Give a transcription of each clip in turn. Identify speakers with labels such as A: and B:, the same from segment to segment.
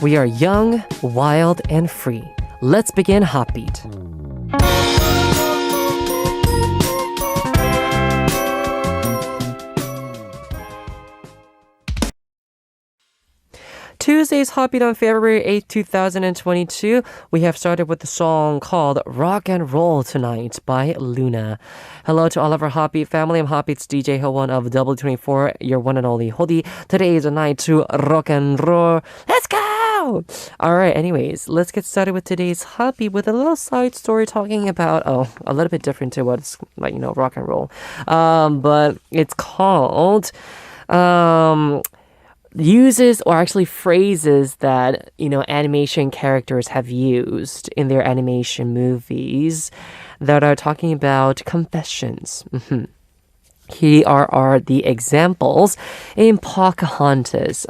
A: We are young, wild, and free. Let's begin HOTBEAT. Tuesday's HOTBEAT on February 8th, 2022. We have started with the song called Rock and Roll Tonight by Luna. Hello to all of our HOTBEAT family. I'm HOTBEAT's DJ Howon of W24, your one and only Hodi. Today is a night to rock and roll. Let's go! Alright, anyways, let's get started with today's HOTBEAT with a little side story talking about, a little bit different to what's like, rock and roll. But it's called, uses or actually phrases that animation characters have used in their animation movies that are talking about confessions. Here are the examples in Pocahontas.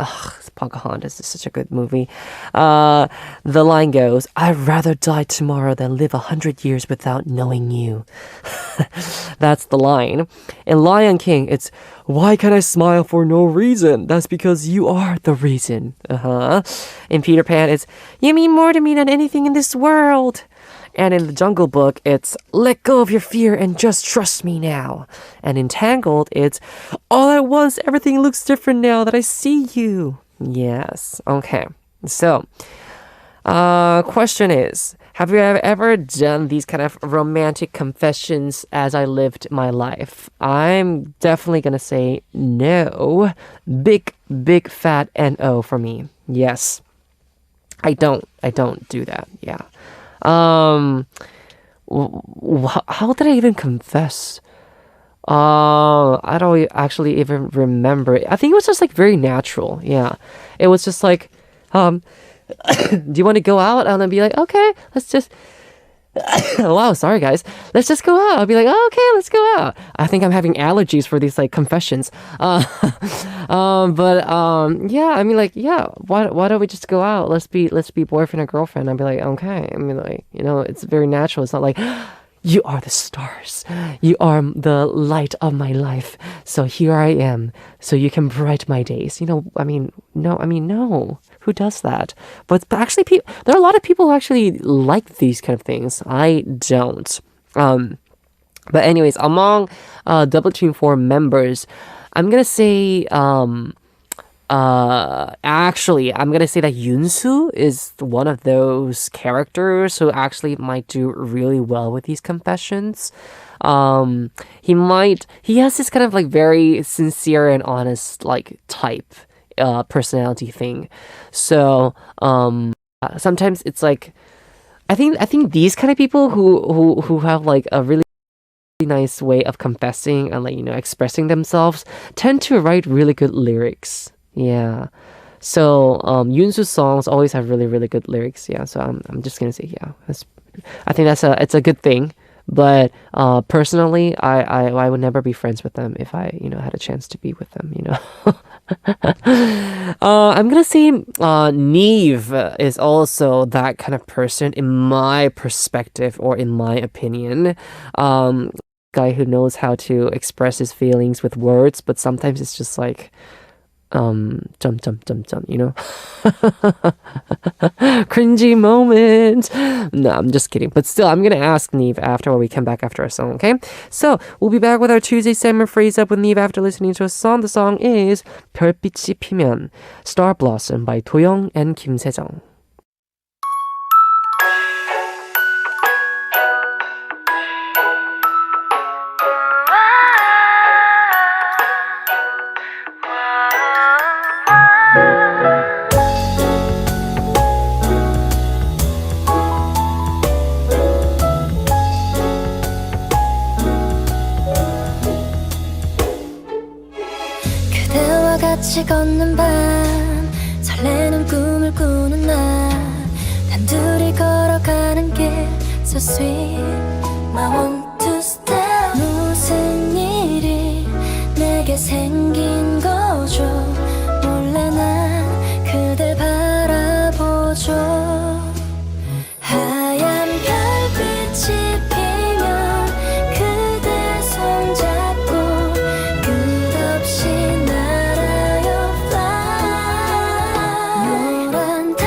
A: Pocahontas is such a good movie. The line goes, "I'd rather die tomorrow than live 100 years without knowing you." That's the line. In Lion King, it's, "Why can't I smile for no reason? That's because you are the reason." In Peter Pan, it's, "You mean more to me than anything in this world." And in The Jungle Book, it's, "Let go of your fear and just trust me now." And in Tangled, it's, "All at once, everything looks different now that I see you." Yes. Okay. So, question is, have you ever done these kind of romantic confessions as I lived my life? I'm definitely going to say no. Big fat NO for me. Yes. I don't do that. Yeah. How did I even confess? I don't actually even remember. I think it was just like very natural. Yeah. It was just like, do you want to go out? And I'd be like, okay, let's just, wow, sorry guys. Let's just go out. I'll be like, oh, okay, let's go out. I think I'm having allergies for these like confessions. Yeah, I mean like, yeah, why don't we just go out? Let's be boyfriend and girlfriend. I'd be like, okay. I mean like, it's very natural. It's not like, you are the stars. You are the light of my life. So here I am. So you can bright my days. No. Who does that? But actually, there are a lot of people who actually like these kind of things. I don't. But anyways, among W24 members, I'm gonna say actually, I'm gonna say that Yoonsu is one of those characters who actually might do really well with these confessions. He has this kind of like very sincere and honest like type personality thing. So sometimes it's like I think these kind of people who have like a really nice way of confessing and like expressing themselves tend to write really good lyrics. Yeah. So Yoonsu's songs always have really, really good lyrics. Yeah. So I'm just gonna say yeah. I think it's a good thing. But personally, I would never be friends with them if I had a chance to be with them. I'm gonna say NIve is also that kind of person in my perspective or in my opinion. Guy who knows how to express his feelings with words, but sometimes it's just like cringy moment. No, I'm just kidding. But still, I'm gonna ask NIve after when we come back after our song, okay? So, we'll be back with our Tuesday segment Phrase Up with NIve after listening to a song. The song is 별빛이 피면, Star Blossom by 도영 and 김세정.
B: 같이 걷는 밤 설레는 꿈을 꾸는 날 단둘이 걸어가는 길 So sweet I want to stay 무슨 일이 내게 생긴 거죠 몰래 난 그댈 바라보죠 하얀 별빛이 피면 그댈 손잡고 끝없이 날아요 fly 노란 달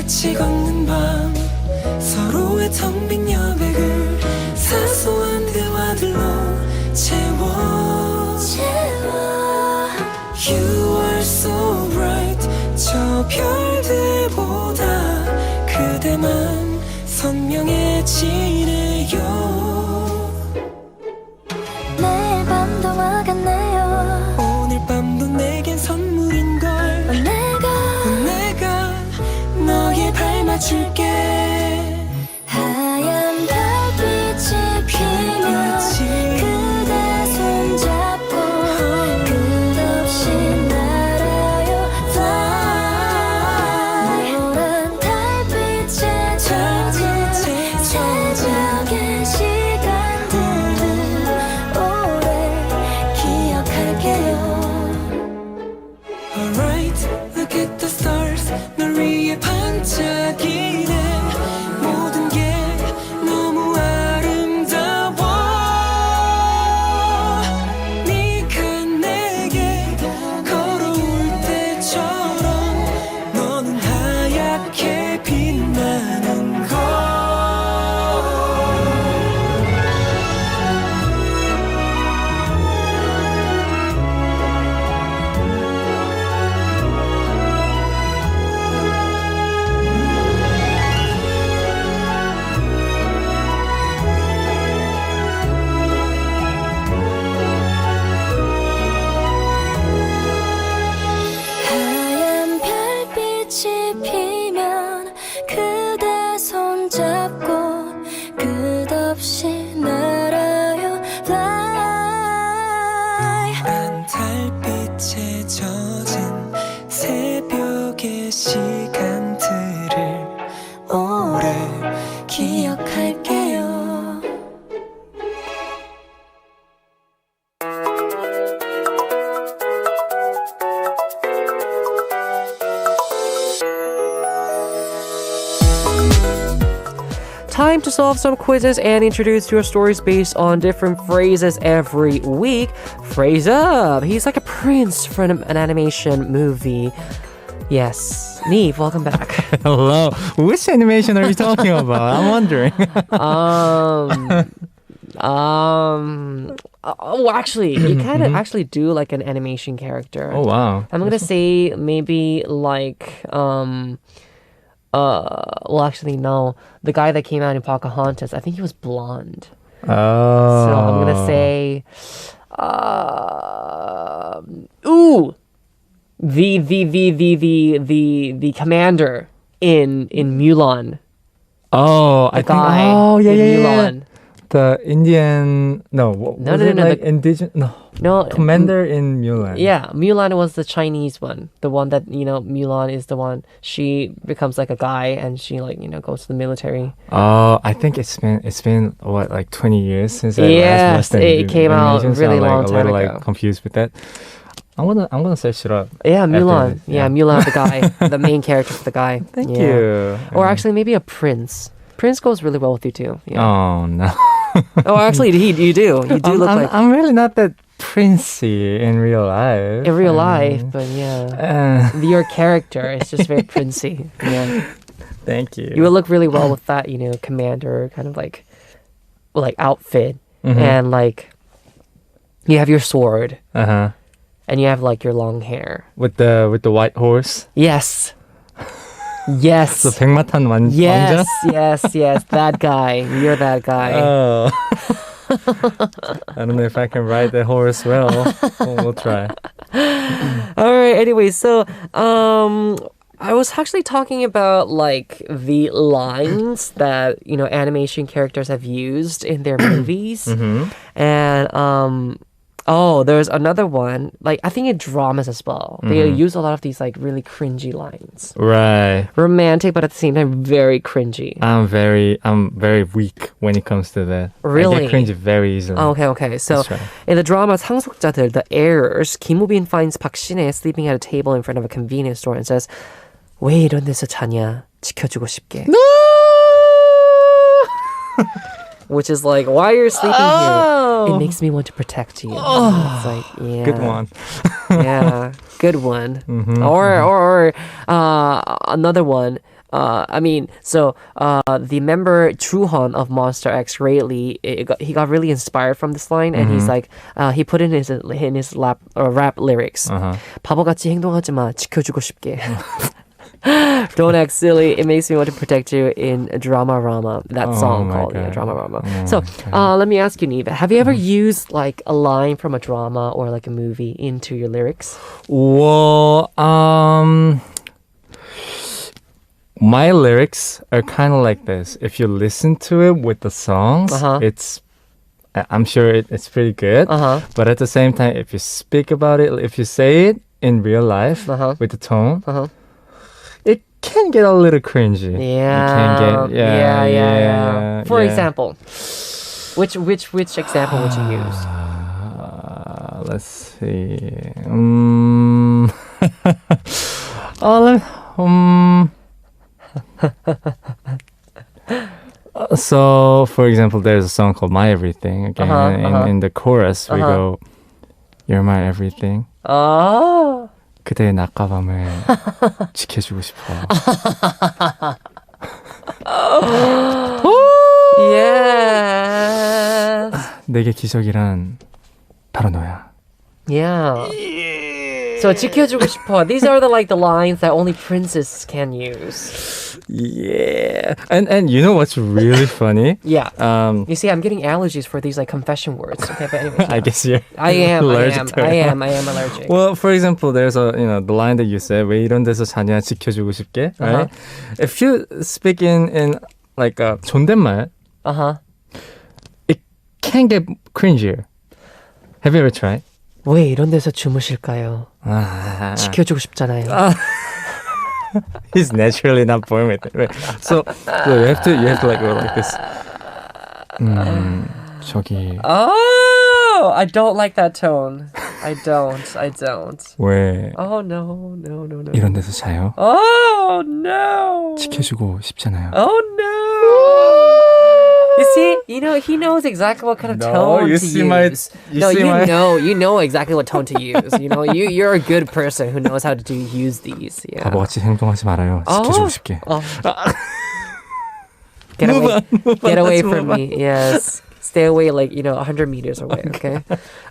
B: 같이 걷는 밤 서로의 텅 빈 여백을 사소한 대화들로 채워 You are so bright 저 별들보다 그대만 선명해지네요 내일 밤도 와갔네요 오늘 밤도 내겐 선물인걸 내가 너에 밟아줄게 하얀 별빛이 피면 그대 손잡고 끝없이 날아요 Fly 노란 달빛에 젖은 새벽의 시간들을 오래 기억할게요 Alright, look at the stars 널 위해 반짝이네 모든 게 너무 아름다워 네가 내게 걸어올 때처럼 너는 하얗게 빛나는 걸 하얀 별빛이 피면 그대 손잡고 끝없이 날아요 Fly 난 달빛에 젖은 새벽의 시간들을 오래 기억할게요
A: Time to solve some quizzes and introduce your stories based on different phrases every week. Phrase up! He's like a prince from an animation movie. Yes. Neve, welcome back.
C: Hello. Which animation are you talking about? I'm wondering.
A: Oh, actually, you kind of actually do like an animation character.
C: Oh, wow.
A: I'm gonna say maybe like well, actually, no. The guy that came out in Pocahontas, I think he was blonde.
C: Oh.
A: So I'm gonna say, the commander in Mulan.
C: Oh,
A: The guy
C: Oh, yeah,
A: in
C: yeah, yeah.
A: Mulan.
C: The Indian. No.
A: No, no, no,
C: Like
A: the-
C: indigenous. No.
A: No,
C: Commander in Mulan.
A: Yeah, Mulan was the Chinese one. The one that, Mulan is the one. She becomes like a guy and she like, goes to the military.
C: Oh, I think it's been what, like 20 years since I
A: Yes,
C: last watched
A: it came out
C: animation, so
A: really
C: I'm, like,
A: long
C: a
A: time
C: little,
A: ago.
C: like confused with that. I'm gonna search it up.
A: Yeah, Mulan.
C: this,
A: Yeah,
C: yeah.
A: Mulan, the guy. The main character for the guy.
C: Thank
A: Yeah.
C: you.
A: Or actually maybe a prince. Prince goes really well with you too. Yeah.
C: Oh no.
A: Oh, actually, you do. You do look like
C: I'm really not that princey in real life.
A: in real life, but yeah. Your character is just very princey. Yeah.
C: Thank you.
A: You would look really well with that, commander kind of like outfit.
C: Mhm.
A: And like you have your sword
C: Uh-huh.
A: and you have like your long hair.
C: With the white horse.
A: Yes. Yes.
C: So 백마탄 왕자.
A: Yes, yes, that guy. You're that guy.
C: Oh. I don't know if I can ride the horse well. We'll try.
A: All right. Anyway, so I was actually talking about like the lines that animation characters have used in their movies, and there's another one. Like I think in dramas as well, they use a lot of these like really cringy lines.
C: Right.
A: Romantic, but at the same time very cringy.
C: I'm very weak when it comes to that.
A: Really?
C: I get cringe very easily.
A: Okay. So
C: That's right.
A: in the drama 상속자들, the heirs, 김우빈 finds 박신혜 sleeping at a table in front of a convenience store and says, 왜 이런 데서 자냐? 지켜주고 싶게.
C: No!
A: Which is like, why are you sleeping here? It makes me want to protect you. It's like, yeah.
C: Good one.
A: Yeah, good one. Or another one. The member Chuhon of Monster X greatly, he got really inspired from this line, and he's like, he put in his rap lyrics. 바보같이 행동하지 마, 지켜주고 싶게. Don't act silly. It makes me want to protect you in Drama Rama. That song called Drama Rama. Let me ask you, NIve, have you ever used like a line from a drama or like a movie into your lyrics?
C: Well, my lyrics are kind of like this. If you listen to it with the songs, I'm sure it's pretty good. But at the same time, if you speak about it, if you say it in real life with the tone, it can get a little cringy.
A: Yeah.
C: It can get, yeah.
A: For example, which example would you use?
C: Let's see. So, for example, there's a song called My Everything. Again, in the chorus, we go, You're my everything.
A: Oh.
C: 그대의 낮과 밤을 지켜주고 싶어.
A: Yes.
C: 내게 기적이란 바로 너야.
A: Yeah. So 지켜주고 싶어. These are the lines that only princes can use.
C: Yeah. And you know what's really funny?
A: Yeah. You see, I'm getting allergies for these confession words. Okay, but anyway.
C: I guess you're
A: I am allergic.
C: Well, for example, there's the line that you said, 왜 이런 데서 자냐 지켜주고 싶게, right? If you speak in like a 존댓말, it can get cringier. Have you ever tried?
A: 왜 이런 데서 주무실까요? 지켜주고 싶잖아요.
C: He's naturally not born with it. Right? So you have to like go like this. 저기.
A: Oh, I don't like that tone. I don't.
C: 왜?
A: Oh no.
C: 이런 데서 자요?
A: Oh no.
C: 지켜주고 싶잖아요.
A: Oh no. You see, he knows exactly what kind of tone to use. You know exactly what tone to use. You're a good person who knows how to use these. Yeah.
C: 바보같이 행동하지 말아요. 지켜주고 싶게.
A: Get away from me. Yes. Stay away 100 meters away, okay?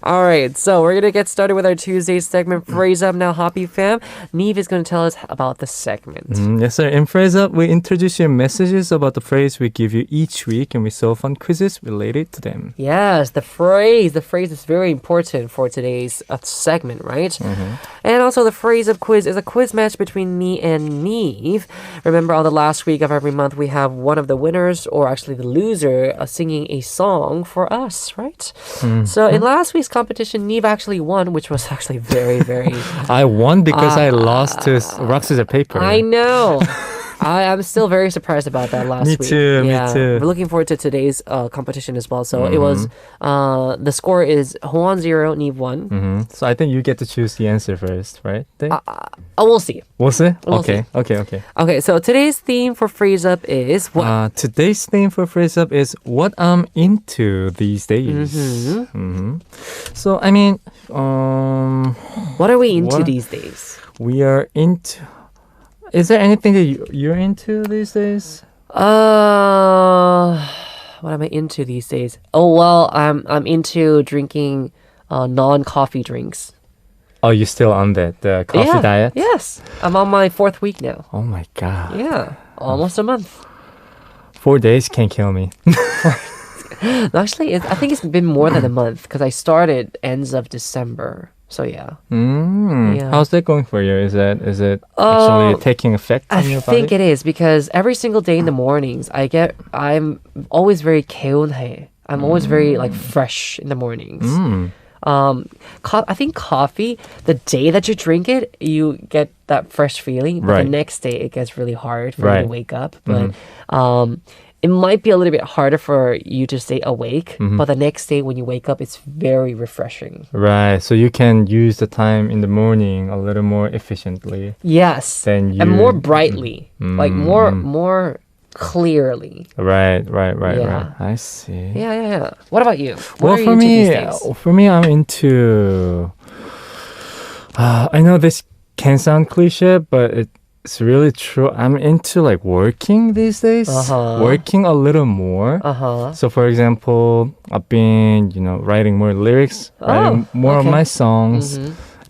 A: All right, so we're going to get started with our Tuesday segment, Phrase Up Now, Hoppy Fam. NIve is going to tell us about the segment.
C: Yes, sir. In Phrase Up, we introduce you messages about the phrase we give you each week, and we solve fun quizzes related to them.
A: Yes, the phrase. The phrase is very important for today's segment, right? And also, the Phrase Up quiz is a quiz match between me and NIve. Remember, on the last week of every month, we have one of the winners, or actually the loser, singing a song for us, right? So in last week's competition, NIve actually won, which was actually very, very...
C: I won because I lost to rock, scissors, paper.
A: I know. I'm still very surprised about that last week.
C: Me too.
A: We're looking forward to today's competition as well. So it was, the score is Howon 0, NIve 1.
C: So I think you get to choose the answer first, right?
A: We'll see.
C: We'll see?
A: See.
C: Okay,
A: so today's theme for Phrase Up is what?
C: Today's theme for Phrase Up is what I'm into these days. So, I mean...
A: what are we into these days?
C: We are into... Is there anything that you're into these days?
A: What am I into these days? Oh, well, I'm into drinking non-coffee drinks.
C: Oh, you're still on the coffee diet?
A: Yes. I'm on my 4th week now.
C: Oh my God.
A: Yeah. Almost a month.
C: 4 days can't kill me.
A: Actually, I think it's been more than a month because I started ends of December. So yeah.
C: How's that going for you? Is it actually taking effect on your body?
A: I think it is because every single day in the mornings I'm always very 개운해. I'm always very fresh in the mornings. I think coffee, the day that you drink it, you get that fresh feeling. But the next day it gets really hard for you to wake up. But it might be a little bit harder for you to stay awake, but the next day when you wake up, it's very refreshing.
C: Right, so you can use the time in the morning a little more efficiently.
A: Yes, and more brightly, more clearly.
C: Right. I see.
A: Yeah. What about you?
C: What are you into these days? For me, I'm into... I know this can sound cliche, but it's really true. I'm into like working these days. Working a little more. So for example, I've been, writing more lyrics, writing more of my songs.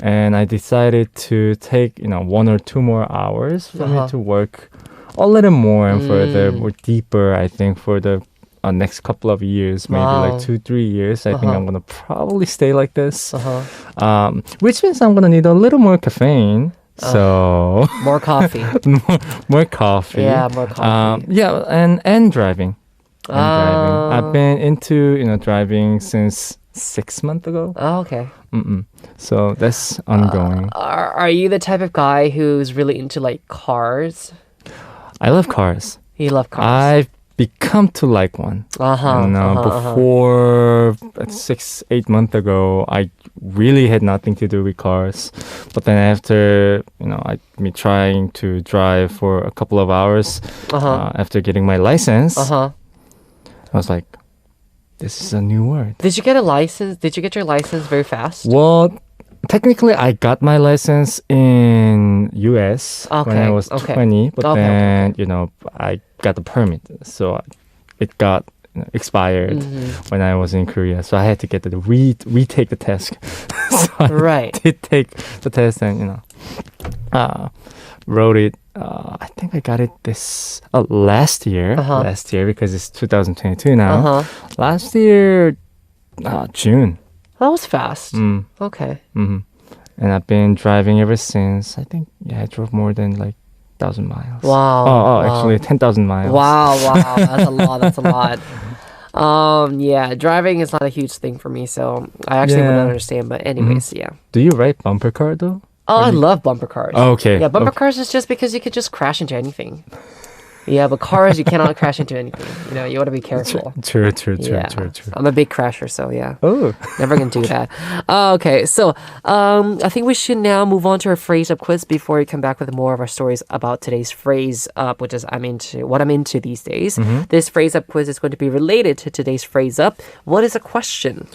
C: And I decided to take, 1 or 2 more hours for me to work a little more and further, more deeper, I think, for the next couple of years, maybe like 2-3 years. I think I'm going to probably stay like this. Which means I'm going to need a little more caffeine. So
A: more coffee.
C: more coffee.
A: Yeah, more coffee.
C: And driving. I've been into, driving since 6 months ago.
A: Oh, okay.
C: So that's ongoing.
A: Are you the type of guy who's really into like cars?
C: I love cars.
A: You love cars.
C: I've become to like one. Before 6-8 months ago, I really had nothing to do with cars. But then after, me trying to drive for a couple of hours after getting my license, I was like, this is a new world.
A: Did you get a license? Did you get your license very fast?
C: Well, technically, I got my license in US when I was 20, but then, I got the permit. So it got expired when I was in Korea. So I had to get the retake the test. So I did take the test and, wrote it. I think I got it last year. Last year because it's 2022 now. Last year, June.
A: That was fast. Okay.
C: And I've been driving ever since. I think I drove more than like 1,000 miles.
A: Wow.
C: Actually 10,000 miles.
A: Wow. That's a lot. That's a lot. Driving is not a huge thing for me, so I actually wouldn't understand. But anyways, yeah.
C: Do you ride bumper car though?
A: Oh, I love bumper cars.
C: Oh, okay.
A: Yeah, bumper cars is just because you could just crash into anything. Yeah, but cars, you cannot crash into anything. You want to be careful.
C: True.
A: I'm a big crasher, so yeah.
C: Oh.
A: Never going to do that. Okay, so I think we should now move on to our phrase up quiz before we come back with more of our stories about today's phrase up, which is what I'm into these days. This phrase up quiz is going to be related to today's phrase up. What is a question?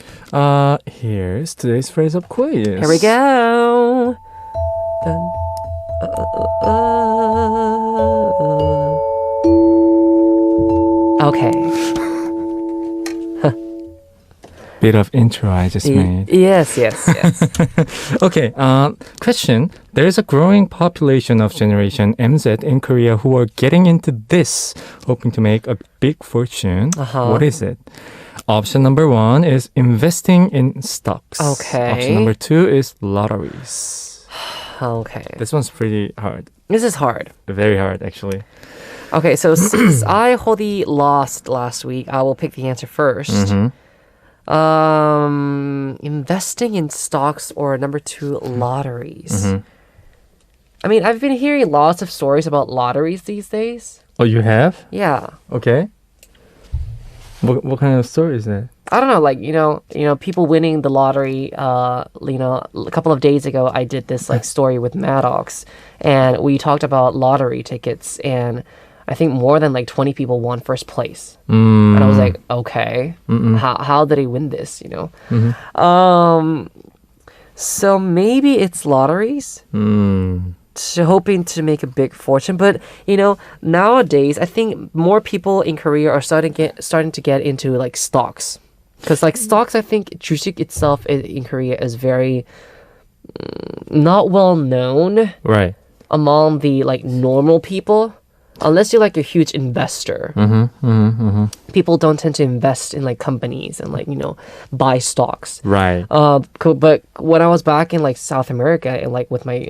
C: Here's today's phrase up quiz.
A: Here we go. Okay.
C: Bit of intro I just made.
A: Yes.
C: Okay, question. There is a growing population of Generation MZ in Korea who are getting into this, hoping to make a big fortune. What is it? Option number 1 is investing in stocks.
A: Okay.
C: Option number 2 is lotteries.
A: Okay.
C: This one's pretty hard.
A: This is hard.
C: Very hard, actually.
A: Okay, so since I wholly lost last week, I will pick the answer first. Investing in stocks or number 2, lotteries. I mean, I've been hearing lots of stories about lotteries these days.
C: Oh, you have?
A: Yeah.
C: Okay. What kind of story is that?
A: I don't know, like, people winning the lottery. A couple of days ago, I did this like story with Maddox, and we talked about lottery tickets, and I think more than like 20 people won first place. And I was like, okay, how did he win this, So maybe it's lotteries. Hoping to make a big fortune, but nowadays I think more people in Korea are starting to get into like stocks, because like stocks, I think 주식 itself in Korea is very not well known among the like normal people. Unless you're like a huge investor, people don't tend to invest in like companies and like, buy stocks.
C: Right.
A: But when I was back in like South America and like with my,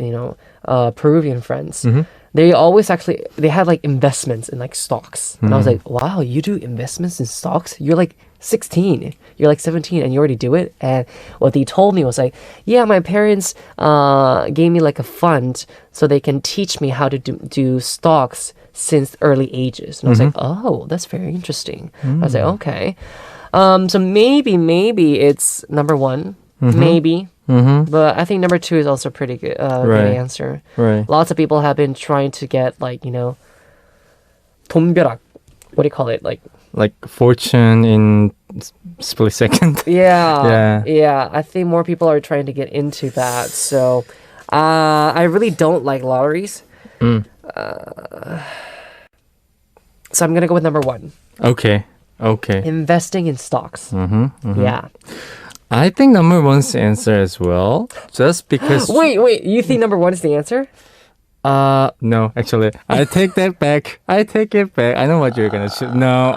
A: Peruvian friends, they always they had like investments in like stocks. And I was like, wow, you do investments in stocks? You're like 16, you're like 17 and you already do it? And what they told me was like, yeah, my parents gave me like a fund so they can teach me how to do stocks since early ages. And I was like, oh, that's very interesting. I was like, okay. So maybe it's number 1. Maybe. But I think number 2 is also pretty good, good answer.
C: Right.
A: Lots of people have been trying to get like, 돈벼락. What do you call it? Like
C: fortune in split second.
A: Yeah. I think more people are trying to get into that. So I really don't like lotteries. So I'm gonna go with number 1.
C: Okay.
A: Investing in stocks. Yeah.
C: I think number 1's the answer as well. Just because.
A: Wait. You think number 1 is the answer?
C: No, actually, I take that back. I take it back. I know what you're gonna choose. No.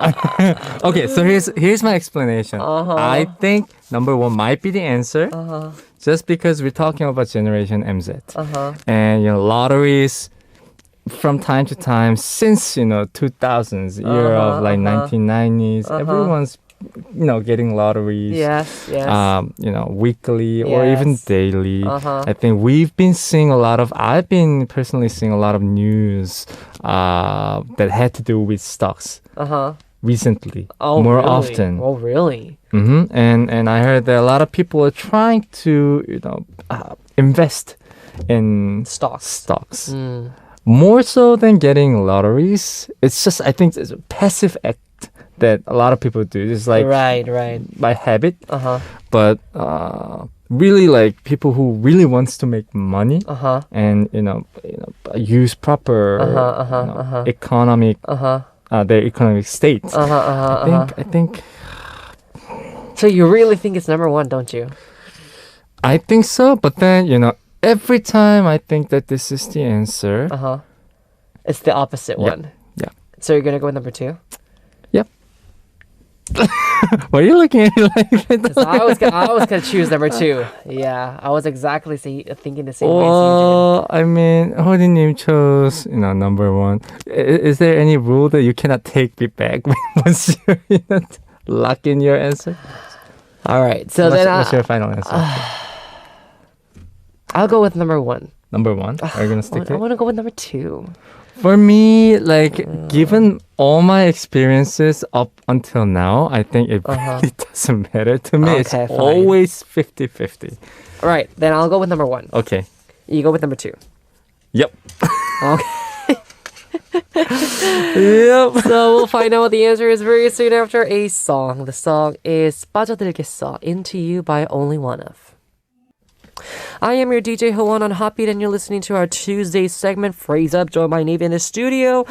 C: Okay, so here's my explanation. I think number 1 might be the answer. Just because we're talking about Generation MZ. And, lotteries from time to time since, 2000s, year of like 1990s, everyone's getting lotteries.
A: Yes.
C: Weekly or even daily. I think I've been personally seeing a lot of news that had to do with stocks recently, more
A: really?
C: often.
A: Oh, really?
C: And I heard that a lot of people are trying to, invest in stocks. More so than getting lotteries. It's just, I think it's a passive act that a lot of people do. It's like
A: right
C: by habit. But really, like people who really wants to make money and use proper economic their economic state. I think.
A: So you really think it's number 1, don't you?
C: I think so, but then every time I think that this is the answer,
A: it's the opposite one.
C: Yeah.
A: So you're gonna go with number 2?
C: Yep. Why are you looking at me like that?
A: I was gonna choose number 2. Yeah, I was exactly thinking the same way.
C: Well, I mean, Hwaiting chose, number 1. Is there any rule that you cannot take it back once you lock in your answer?
A: All right, so
C: what's your final answer?
A: I'll go with number 1.
C: Number 1? Are you gonna stick to
A: I
C: it?
A: want to go with number 2.
C: For me, given all my experiences up until now, I think it really doesn't matter to me. It's
A: Okay, fine.
C: always 50-50.
A: All right, then I'll go with number 1.
C: Okay.
A: You go with number 2.
C: Yep.
A: Okay.
C: Yep.
A: So we'll find out what the answer is very soon after a song. The song is 빠져들겠어, Into You by Only One Of. I am your DJ Howon on HOTBEAT, and you're listening to our Tuesday segment, Phrase Up. Joined by NIve in the studio.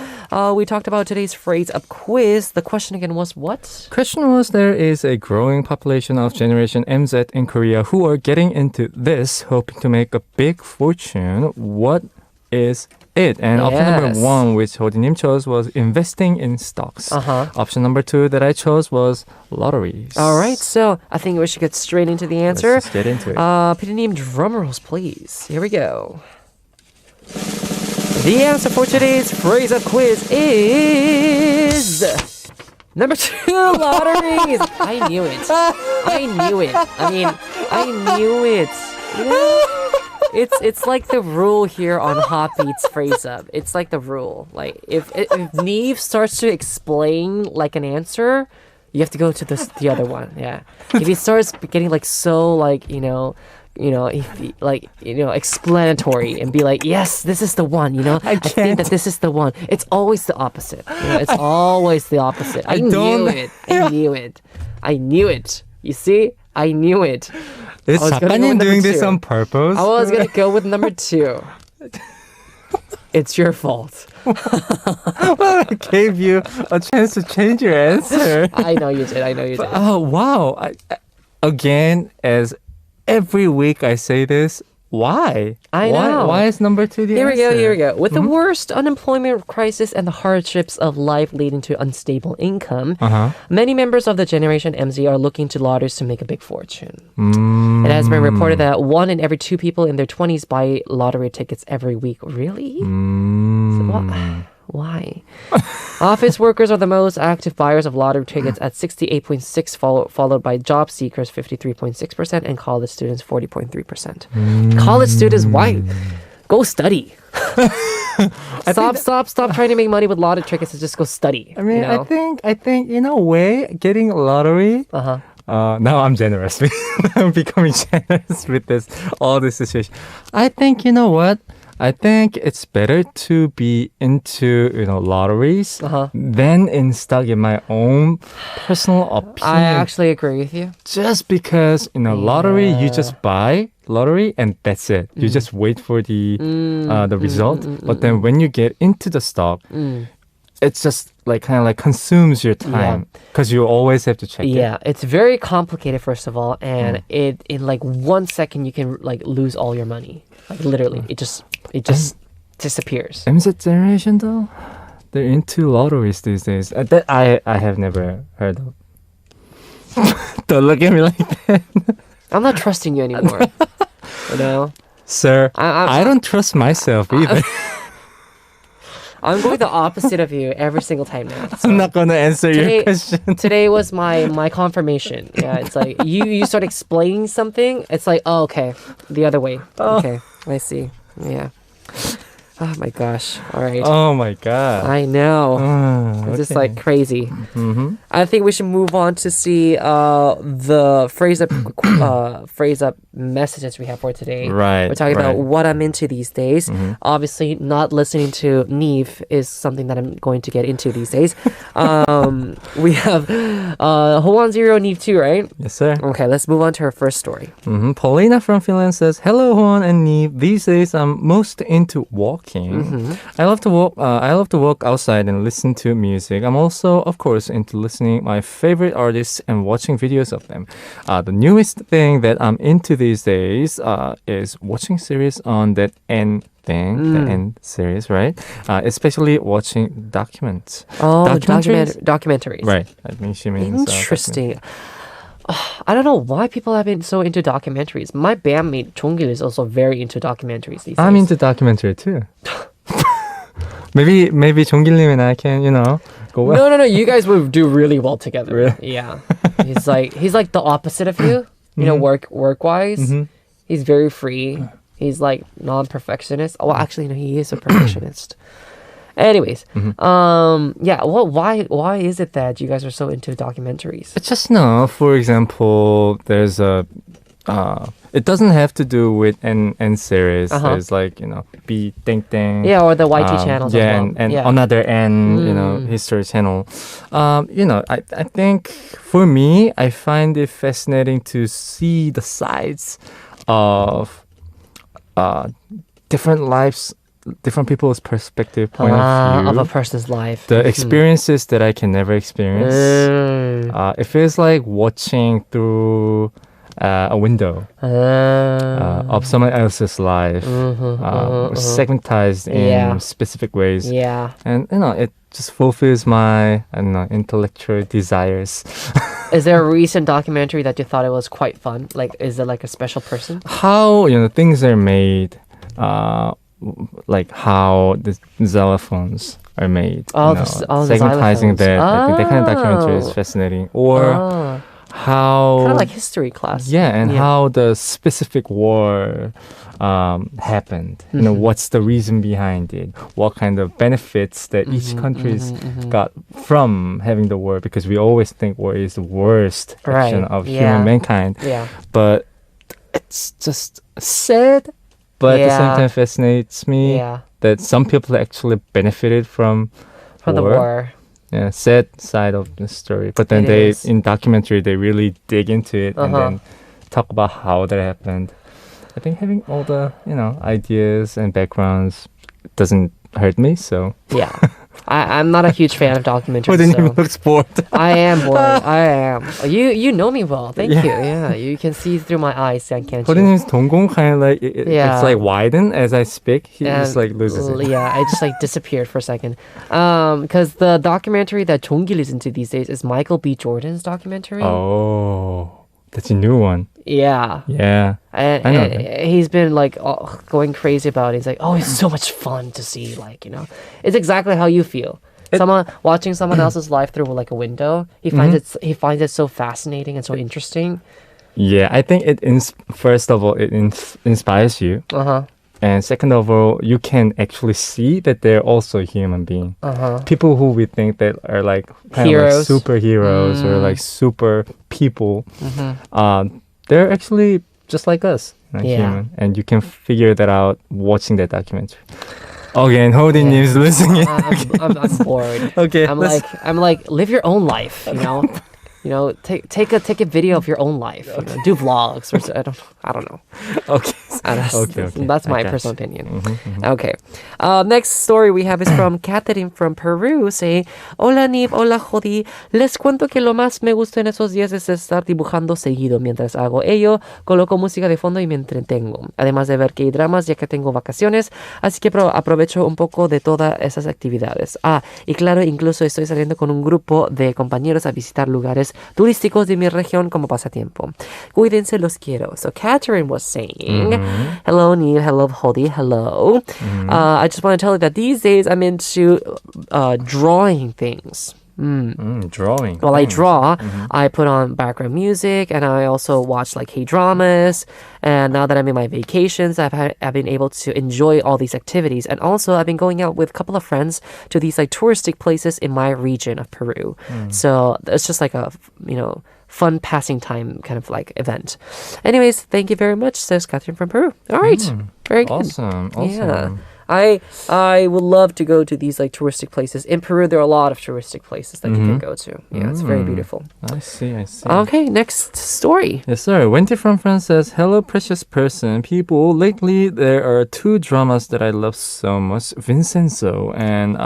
A: We talked about today's Phrase Up quiz. The question again was what?
C: Question was, there is a growing population of Generation MZ in Korea who are getting into this, hoping to make a big fortune. What is it? And option number 1, which Hwaiting chose, was investing in stocks. Option number 2 that I chose was lotteries.
A: All right, so I think we should get straight into the answer.
C: Let's just get into it.
A: Pidinim, drum rolls, please. Here we go. The answer for today's Phrase Up quiz is number 2, lotteries. I knew it. I knew it. It's like the rule here on HOTBEAT's Phrase Up. It's like the rule. Like if NIve starts to explain like an answer, you have to go to the other one. Yeah. If he starts getting like so like explanatory and be like, yes, this is the one. I think that this is the one. It's always the opposite. It's always the opposite. I knew it. You see, I knew it.
C: Is Japanin doing this on purpose?
A: I was going to go with number 2. It's your fault.
C: Well, I gave you a chance to change your answer.
A: I know you did.
C: Oh, wow. Again, as every week I say this, why?
A: I know.
C: Why is number 2 the answer?
A: Here we go. With the worst unemployment crisis and the hardships of life leading to unstable income, many members of the Generation MZ are looking to lotteries to make a big fortune. It has been reported that 1 in every 2 people in their 20s buy lottery tickets every week. Really? So why? Office workers are the most active buyers of lottery tickets at 68.6%, followed by job seekers 53.6% and college students 40.3%. College students, why? Go study. Stop trying to make money with lottery tickets and just go study.
C: I mean, I think in a way, getting a lottery. Now I'm generous. I'm becoming generous with all this situation. I think, you know what? I think it's better to be into, lotteries than in stock, in my own personal opinion.
A: I actually agree with you.
C: Just because, lottery, you just buy lottery and that's it. You just wait for the result. But then when you get into the stock, it's just like kind of like consumes your time because you always have to check it.
A: Yeah, it's very complicated first of all, and it in like 1 second you can like lose all your money. Like literally, it just disappears.
C: MZ generation though, they're into lotteries these days. That I have never heard of. Don't look at me like that.
A: I'm not trusting you anymore. You know,
C: sir. I don't trust myself either.
A: I'm going the opposite of you every single time now. So
C: I'm not gonna answer your question.
A: Today was my confirmation. Yeah, it's like you start explaining something. It's like, oh, okay, the other way. Okay, I see. Yeah. Oh my gosh. All right.
C: Oh my god.
A: I know. It's just like crazy. I think we should move on to see the phrase up messages we have for today.
C: Right.
A: We're talking about what I'm into these days. Obviously, not listening to NIve is something that I'm going to get into these days. We have Howon 0, NIve 2, right?
C: Yes, sir.
A: Okay, let's move on to her first story.
C: Paulina from Finland says, "Hello, Hwon and NIve. These days, I'm most into walking. I love to walk. I love to walk outside and listen to music. I'm also, of course, into listening my favorite artists and watching videos of them. The newest thing that I'm into these days is watching series on that N thing, the N series, right? Especially watching documents.
A: Oh,
C: documentaries.
A: Documentaries.
C: Right. I think she means
A: interesting. I don't know why people have been so into documentaries. My bandmate Jonggil is also very into documentaries these days.
C: I'm into documentary too. maybe Jonggil and I can, go well.
A: No. You guys would do really well together.
C: Really?
A: Yeah. He's like the opposite of you. Work wise. He's very free. He's like non-perfectionist. Well, actually, no, he is a perfectionist. Anyways, why is it that you guys are so into documentaries?
C: It's just for example, there's a it doesn't have to do with N series. There's like, B Ting Ting.
A: Yeah, or the YT channels as well.
C: And another N, history channel. I think for me, I find it fascinating to see the sides of different lives, different people's perspective, point of view
A: of a person's life.
C: The experiences that I can never experience. It feels like watching through a window of someone else's life, segmentized in specific ways.
A: Yeah,
C: and it just fulfills my intellectual desires.
A: Is there a recent documentary that you thought it was quite fun? Like, is it like a special person?
C: How things are made. Like how the xylophones are made. Segmentizing that. I think that kind of documentary is fascinating. Or how...
A: Kind of like history class.
C: Yeah, and how the specific war happened. What's the reason behind it? What kind of benefits that each country's got from having the war? Because we always think war is the worst action of human mankind. Yeah. But it's just sad. But at the same time, fascinates me that some people actually benefited from
A: the war.
C: Yeah, sad side of the story. But then in documentary, they really dig into it and then talk about how that happened. I think having all the ideas and backgrounds doesn't hurt me. So
A: yeah. I'm not a huge fan of documentaries.
C: But then you look bored.
A: I am bored. I am. You know me well. Thank you. Yeah, you can see through my eyes, can't you?
C: Paulina's 동공 kind of like it's like widen as I speak. He just like loses it.
A: Yeah, I just like disappeared for a second. Because the documentary that Jonggil is into these days is Michael B. Jordan's documentary.
C: Oh, that's a new one.
A: Yeah.
C: Yeah.
A: And
C: I know that.
A: He's been like going crazy about it. He's like, oh, it's so much fun to see. Like, it's exactly how you feel. Watching someone else's life through like a window. He finds it so fascinating and so interesting.
C: Yeah, I think first of all, it inspires you. And second of all, you can actually see that they're also a human being. People who we think that are like kind
A: heroes.
C: of like superheroes or like super people, they're actually just like us, human. And you can figure that out watching that documentary. Okay, and Holding is listening.
A: I'm bored.
C: Okay,
A: I'm like, live your own life, take a video of your own life. Do vlogs or I don't know.
C: Okay.
A: Okay. That's my personal opinion. Okay. Next story we have is from Katherine from Peru saying, Hola Nive, hola Jodi. Les cuento que lo más me gusta en esos días es estar dibujando seguido. Mientras hago ello, coloco música de fondo y me entretengo. Además de ver K-dramas ya que tengo vacaciones, así que aprovecho un poco de todas esas actividades. Y claro, incluso estoy saliendo con un grupo de compañeros a visitar lugares turísticos de mi región como pasatiempo. Cuídense, los quiero. So Katherine was saying, hello Nive, hello Hodi, hello. I just want to tell you that these days I'm into drawing things.
C: Drawing.
A: While I draw, I put on background music and I also watch like K-dramas. And now that I'm in my vacations, I've been able to enjoy all these activities. And also I've been going out with a couple of friends to these like touristic places in my region of Peru. So it's just like a, fun passing time kind of like event. Anyways, thank you very much, says Katherine from Peru. All right. Very good.
C: Awesome.
A: Yeah. I would love to go to these like touristic places. In Peru, there are a lot of touristic places that you can go to. Yeah, it's very beautiful.
C: I see.
A: Okay, next story.
C: Yes, sir. Wendy from France says, Hello, precious person. People, lately there are two dramas that I love so much. Vincenzo and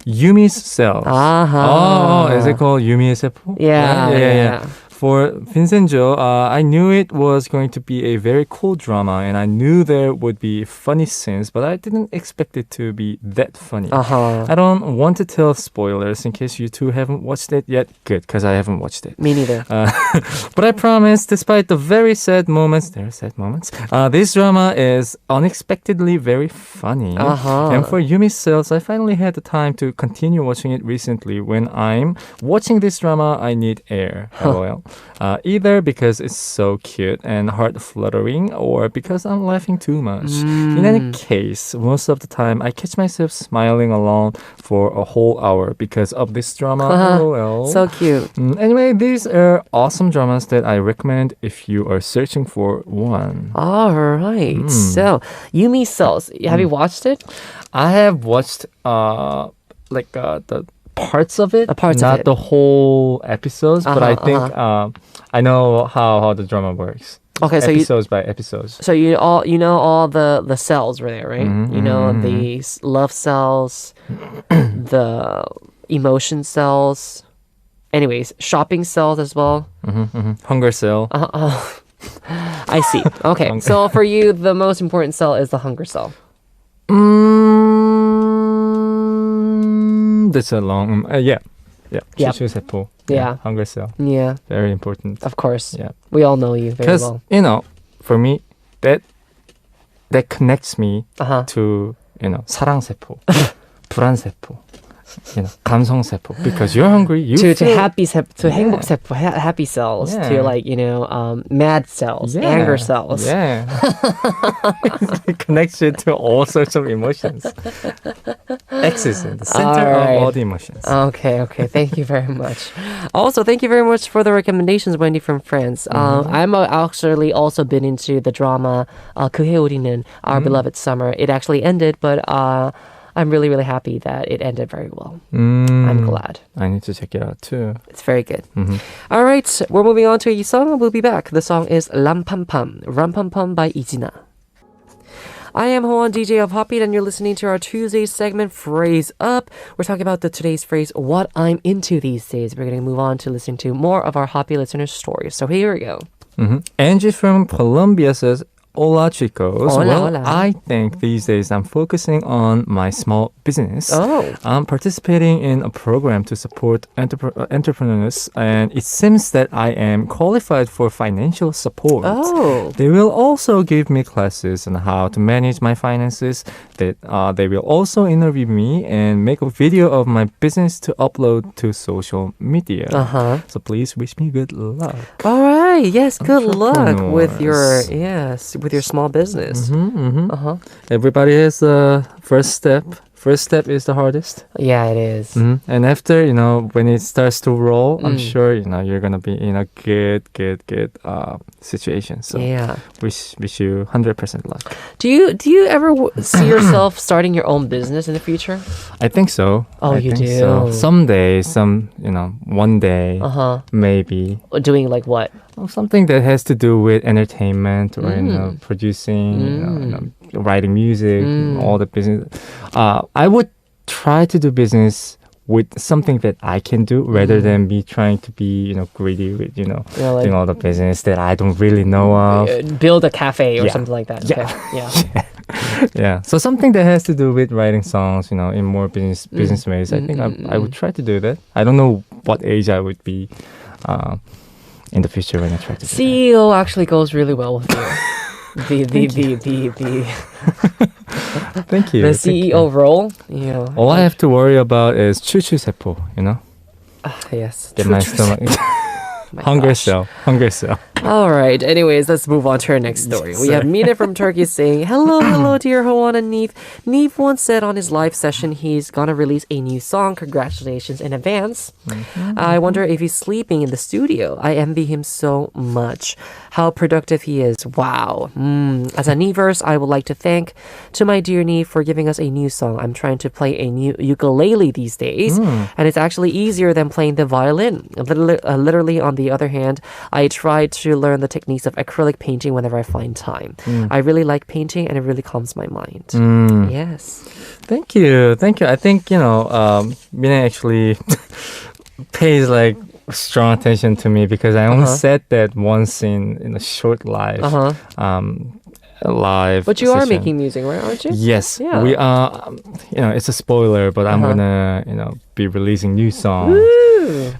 C: Yumi's Cells. Oh, is it called Yumi의 세포?
A: Yeah.
C: For Vincenzo, I knew it was going to be a very cool drama, and I knew there would be funny scenes, but I didn't expect it to be that funny. I don't want to tell spoilers in case you two haven't watched it yet. Good, because I haven't watched it.
A: Me neither.
C: But I promise, despite the very sad moments, this drama is unexpectedly very funny. And for Yumi's Cells, I finally had the time to continue watching it recently. When I'm watching this drama, I need air. LOL. Either because it's so cute and heart-fluttering or because I'm laughing too much. In any case, most of the time I catch myself smiling along for a whole hour because of this drama. LOL.
A: So cute.
C: Anyway, these are awesome dramas that I recommend if you are searching for one.
A: All right. So, Yumi's Cells. Have you watched it?
C: I have watched the parts of it, not the whole episodes, but I think I know how the drama works.
A: Okay, so
C: episodes by episodes.
A: So you know all the cells were there, right? You know the love cells, the emotion cells. Anyways, shopping cells as well.
C: Hunger cell.
A: I see. Okay, so for you, the most important cell is the hunger cell.
C: That's a long... yeah. 추추세포.
A: Yeah.
C: Hunger cell.
A: Yeah.
C: Very important.
A: Of course.
C: Yeah.
A: We all know you very well.
C: Because, for me, that connects me to, 사랑세포, 불안세포, 감성세포. Because you're hungry,
A: to happy to 행복세포, happy cells, to mad cells, anger cells.
C: Yeah. It connects you to all sorts of emotions. X is in the center of all the emotions.
A: Okay. Thank you very much. Also, thank you very much for the recommendations, Wendy from France. I'm actually also been into the drama 그해 우리는, Our Beloved Summer. It actually ended, but I'm really, really happy that it ended very well. I'm glad.
C: I need to check it out too.
A: It's very good. All right, we're moving on to a song. We'll be back. The song is Rampampam by Ijina. I am Howon, DJ of HOTBEAT, and you're listening to our Tuesday segment, Phrase Up. We're talking about today's phrase, what I'm into these days. We're going to move on to listen to more of our HOTBEAT listeners' stories. So here we go.
C: Angie from Colombia says, Hola, chicos.
A: Hola.
C: I think these days I'm focusing on my small business. I'm participating in a program to support entrepreneurs, and it seems that I am qualified for financial support. They will also give me classes on how to manage my finances. They will also interview me and make a video of my business to upload to social media. So please wish me good luck.
A: All right. Yes, good luck with your small business.
C: Everybody has a first step, first step is the hardest.
A: Yeah, it is.
C: And after, when it starts to roll, I'm sure, you're going to be in a good situation. So
A: Yeah.
C: wish you 100% luck.
A: Do you ever see yourself starting your own business in the future?
C: I think so.
A: Oh,
C: I
A: you
C: think
A: do?
C: So. Someday, one day, maybe.
A: Doing like what?
C: Something that has to do with entertainment or producing, writing music, all the business. I would try to do business with something that I can do rather than me trying to be, greedy with,
A: like,
C: doing all the business that I don't really know of.
A: Build a cafe or
C: Yeah.
A: something like that.
C: Yeah.
A: Okay. Yeah.
C: Yeah. So something that has to do with writing songs, in more business ways. I think I would try to do that. I don't know what age I would be in the future when I try to do that.
A: CEO actually goes really well with you. The
C: Thank you.
A: the
C: Thank
A: CEO
C: you.
A: role.
C: All I have to worry about is 추추세포,
A: Yes.
C: Get my stomach.
A: My
C: Hunger
A: gosh.
C: cell.
A: All right. Anyways, let's move on to our next story. We have Mina from Turkey saying, hello, dear Howon and NIve. NIve once said on his live session he's gonna release a new song. Congratulations in advance. I wonder if he's sleeping in the studio. I envy him so much. How productive he is. Wow. As a NIVers, I would like to thank to my dear NIve for giving us a new song. I'm trying to play a new ukulele these days, and it's actually easier than playing the violin. Literally, on the other hand, I try to learn the techniques of acrylic painting whenever I find time. I really like painting, and it really calms my mind. Yes.
C: Thank you. I think, Mina actually pays like strong attention to me because I only said that once in a short live live
A: But you are
C: session.
A: making music, right? Aren't you?
C: Yes,
A: Yeah.
C: we are. It's a spoiler, but I'm gonna be releasing new songs.
A: Woo!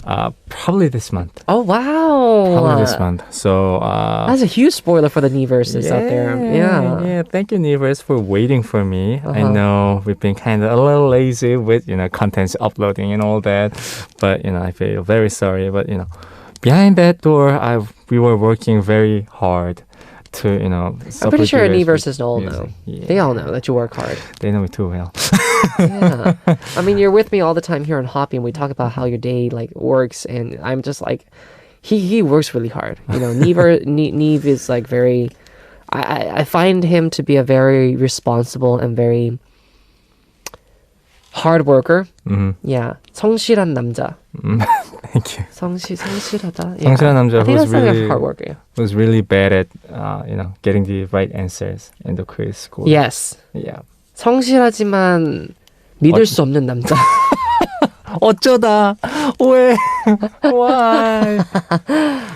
C: Probably this month.
A: Oh wow!
C: Probably this month. So
A: That's a huge spoiler for the NIVers out there. Yeah.
C: Thank you, NIVers, for waiting for me. I know we've been kind of a little lazy with contents uploading and all that, but I feel very sorry. But behind that door, we were working very hard to
A: I'm pretty sure NIVers all know.
C: Yeah.
A: They all know that you work hard.
C: They know me too well.
A: Yeah. I mean, you're with me all the time here on HOTBEAT, and we talk about how your day works, and I'm just like, he works really hard. NIve is like very. I find him to be a very responsible and very hard worker. Yeah, 성실한 남자.
C: Thank you.
A: 성실하다.
C: 성실한 남자
A: I think
C: who's
A: that's like
C: really
A: a hard worker.
C: was really bad at getting the right answers in the quiz score.
A: Yes.
C: Yeah.
A: 성실하지만 믿을 수 없는 남자.
C: 어쩌다 왜? Why?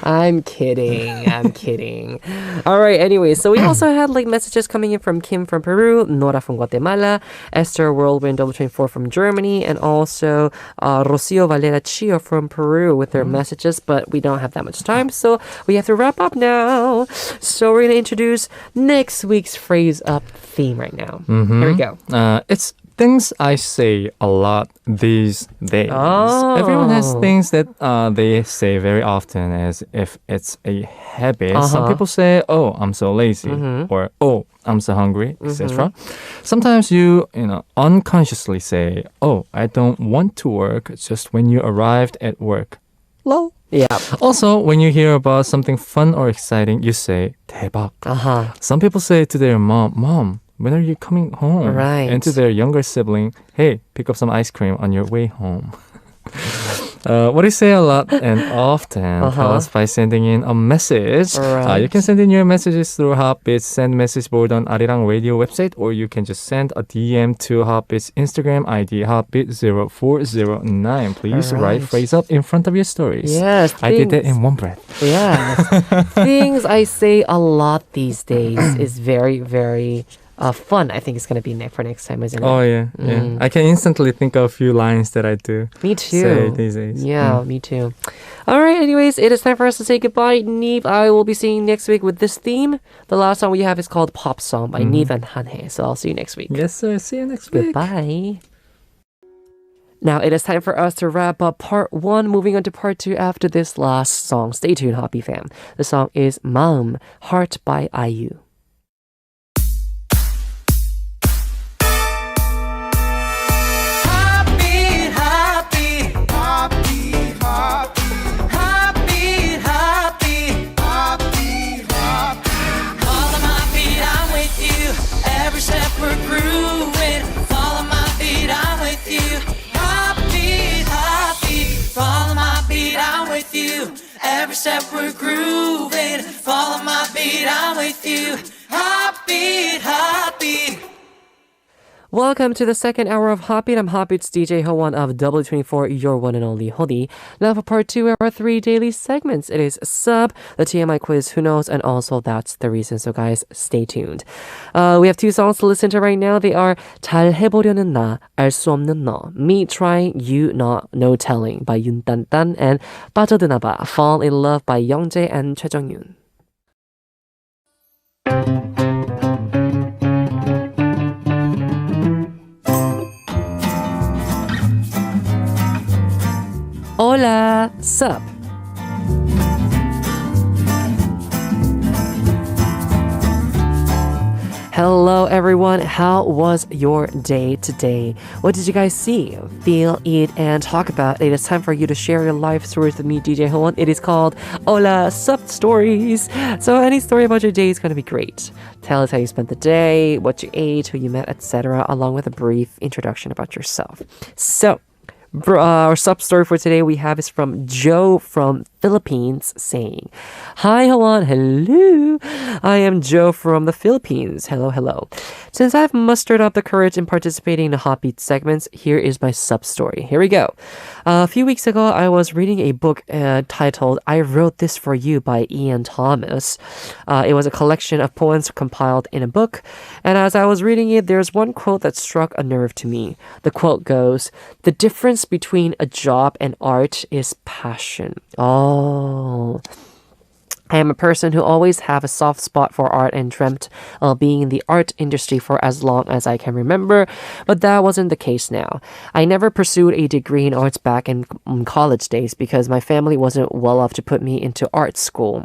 A: I'm kidding. All right, anyway, so we also had messages coming in from Kim from Peru, Nora from Guatemala, Esther Whirlwind 24 from Germany, and also Rocio Valera Chio from Peru with their messages, but we don't have that much time, so we have to wrap up now. So we're going to introduce next week's phrase up theme right now. Here we go.
C: It's things I say a lot these days.
A: Oh.
C: Everyone has things that they say very often as if it's a habit. Some people say, "Oh, I'm so lazy," or "Oh, I'm so hungry," etc. Sometimes you unconsciously say, "Oh, I don't want to work," just when you arrived at work. Lol.
A: Yeah.
C: Also, when you hear about something fun or exciting, you say 대박. Some people say to their mom, when are you coming home?
A: Right.
C: And to their younger sibling, hey, pick up some ice cream on your way home. What I say a lot and often, tell us by sending in a message.
A: Right.
C: You can send in your messages through HOTBEAT send message board on Arirang Radio website, or you can just send a DM to HOTBEAT's Instagram ID, HOTBEAT0409. Please write phrase up in front of your stories.
A: Yes.
C: I did that in one breath.
A: Yes. Things I say a lot these days is very, very fun. I think it's going to be for next time, isn't it?
C: Oh, yeah. I can instantly think of a few lines that I do.
A: Me too.
C: Say these days.
A: Yeah, me too. All right, anyways, it is time for us to say goodbye. NIve, I will be seeing you next week with this theme. The last song we have is called Pop Song by NIve and Hanhae. So I'll see you next week.
C: Yes, sir. See you next week.
A: Goodbye. Now it is time for us to wrap up part 1, moving on to part 2 after this last song. Stay tuned, HOTBEAT fam. The song is 마음, Heart by IU.
B: with you. Heartbeat, heartbeat, follow my beat, I'm with you. Every step we're grooving, follow my beat, I'm with you. Heartbeat, heartbeat.
A: Welcome to the second hour of HOTBEAT. I'm HOTBEAT's DJ Howon of W24, your one and only Hodi. Now for part 2 of our 3 daily segments. It is Ssup, the TMI Quiz, Who Knows, and also That's the Reason. So guys, stay tuned. We have 2 songs to listen to right now. They are 잘 해보려는 나, 알 수 없는 너, Me Trying, You Not, No Telling by 윤딴딴, and 빠져드나봐, Fall in Love by 영재 and 최정윤. Hola, Ssup. Hello everyone, how was your day today? What did you guys see, feel, eat, and talk about? It is time for you to share your life stories with me, DJ Howon. It is called Hola, Ssup Stories. So any story about your day is going to be great. Tell us how you spent the day, what you ate, who you met, etc., along with a brief introduction about yourself. So, our sub story for today we have is from Joe from Philippines saying, Hi Howon, hello. I am Joe from the Philippines. Hello, hello. Since I've mustered up the courage in participating in the HOTBEAT segments, here is my sub story. Here we go. A few weeks ago, I was reading a book titled I Wrote This For You by Ian Thomas. It was a collection of poems compiled in a book. And as I was reading it, there's one quote that struck a nerve to me. The quote goes, "The difference between a job and art is passion." Oh. I am a person who always have a soft spot for art and dreamt of being in the art industry for as long as I can remember, but that wasn't the case now. I never pursued a degree in arts back in college days because my family wasn't well off to put me into art school.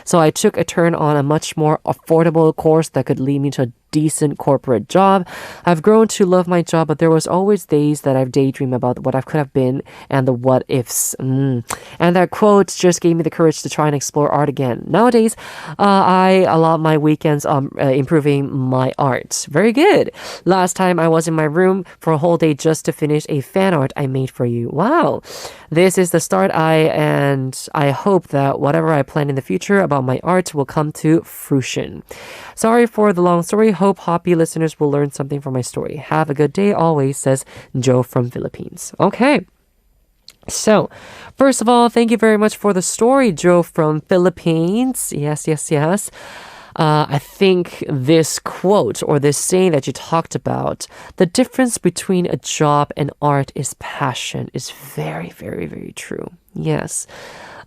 A: So I took a turn on a much more affordable course that could lead me to a decent corporate job. I've grown to love my job, but there was always days that I've daydreamed about what I could have been and the what ifs. And that quote just gave me the courage to try and explore art again. Nowadays, I allot my weekends on improving my art. Very good. Last time I was in my room for a whole day just to finish a fan art I made for you. Wow. This is the start. I hope that whatever I plan in the future about my art will come to fruition. Sorry for the long story. Hope HOTBEAT listeners will learn something from my story. Have a good day always, says Joe from Philippines. Okay. So, first of all, thank you very much for the story, Joe from Philippines. Yes, yes, yes. I think this quote or this saying that you talked about, the difference between a job and art is passion, is very, very, very true. Yes.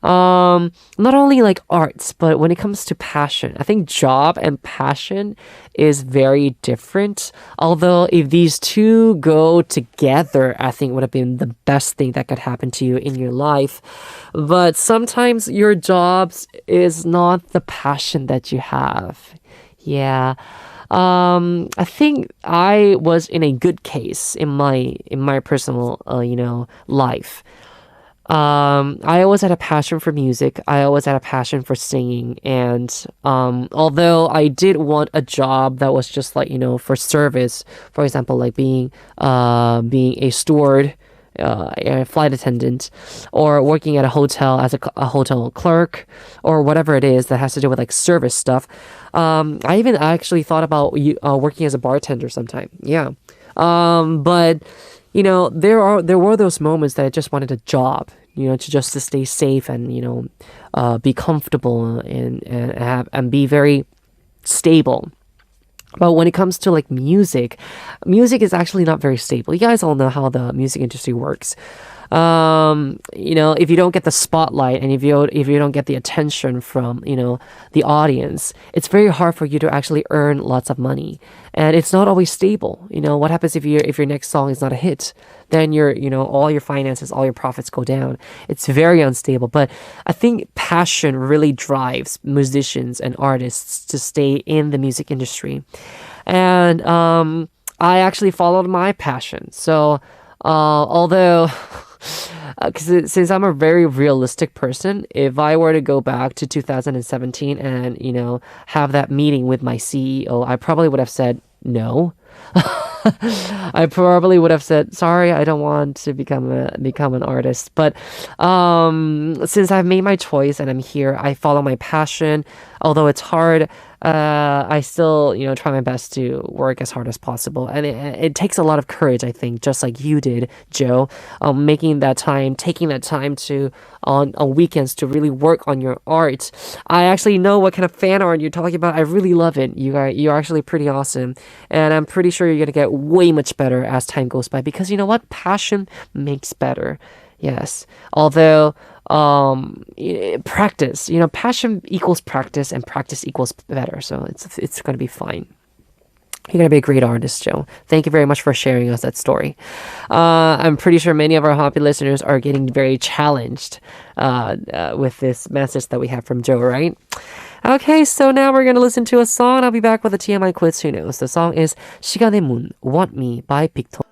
A: Not only like arts, but when it comes to passion, I think job and passion is very different. Although if these two go together, I think would have been the best thing that could happen to you in your life. But sometimes your jobs is not the passion that you have. Yeah. I think I was in a good case in my personal, life. I always had a passion for music. I always had a passion for singing. And although I did want a job that was just like, for service, for example, like being a steward, a flight attendant, or working at a hotel as a hotel clerk, or whatever it is that has to do with like service stuff. I even actually thought about working as a bartender sometime. Yeah. But there were those moments that I just wanted a job, to stay safe and, be comfortable and be very stable. But when it comes to like music is actually not very stable. You guys all know how the music industry works. If you don't get the spotlight and if you don't get the attention from, the audience, it's very hard for you to actually earn lots of money. And it's not always stable. What happens if your next song is not a hit? Then all your finances, all your profits go down. It's very unstable. But I think passion really drives musicians and artists to stay in the music industry. And I actually followed my passion. So although since I'm a very realistic person, if I were to go back to 2017 and, have that meeting with my CEO, I probably would have said no. I probably would have said, sorry, I don't want to become an artist. But since I've made my choice and I'm here, I follow my passion. Although it's hard, I still, try my best to work as hard as possible. And it takes a lot of courage, I think, just like you did, Joe, taking that time to on weekends to really work on your art. I actually know what kind of fan art you're talking about. I really love it. You're actually pretty awesome. And I'm pretty sure you're going to get way much better as time goes by because you know what? Passion makes better. Yes. Although practice, passion equals practice and practice equals better. So it's going to be fine. You're going to be a great artist, Joe. Thank you very much for sharing us that story. I'm pretty sure many of our HOTBEAT listeners are getting very challenged with this message that we have from Joe, right? Okay, so now we're going to listen to a song. I'll be back with a TMI quiz. Who knows? The song is 시간의 문, Want Me by Victor.